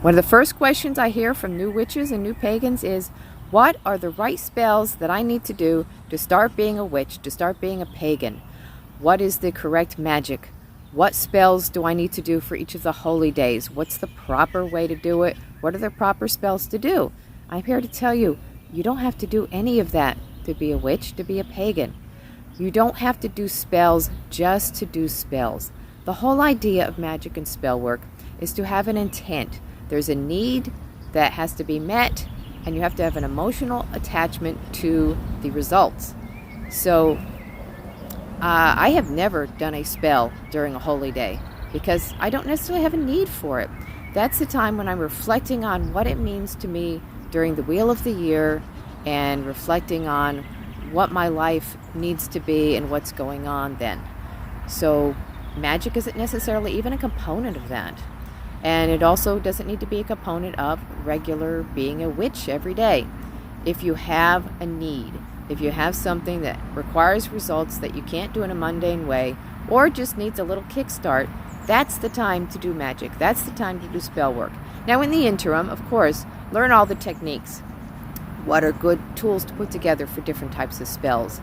One of the first questions I hear from new witches and new pagans is, what are the right spells that I need to do to start being a witch, to start being a pagan? What is the correct magic? What spells do I need to do for each of the holy days? What's the proper way to do it? What are the proper spells to do? I'm here to tell you, you don't have to do any of that to be a witch, to be a pagan. You don't have to do spells just to do spells. The whole idea of magic and spell work is to have an intent. There's a need that has to be met, and you have to have an emotional attachment to the results. So I have never done a spell during a holy day because I don't necessarily have a need for it. That's the time when I'm reflecting on what it means to me during the wheel of the year and reflecting on what my life needs to be and what's going on then. So magic isn't necessarily even a component of that. And it also doesn't need to be a component of regular being a witch every day. If you have a need, if you have something that requires results that you can't do in a mundane way, or just needs a little kickstart, that's the time to do magic. That's the time to do spell work. Now in the interim, of course, learn all the techniques. What are good tools to put together for different types of spells?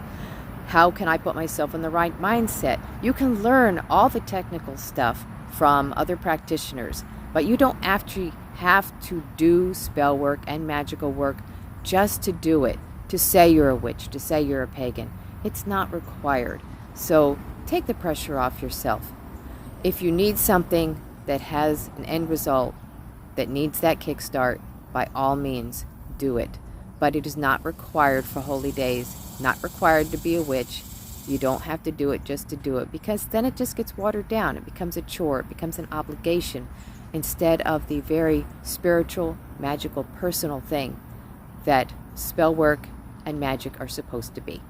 How can I put myself in the right mindset? You can learn all the technical stuff from other practitioners, but you don't actually have to do spell work and magical work just to do it, to say you're a witch, to say you're a pagan. It's not required. So take the pressure off yourself. If you need something that has an end result, that needs that kickstart, by all means, do it. But it is not required for holy days, not required to be a witch. You don't have to do it just to do it, because then it just gets watered down. It becomes a chore, it becomes an obligation, instead of the very spiritual, magical, personal thing that spell work and magic are supposed to be.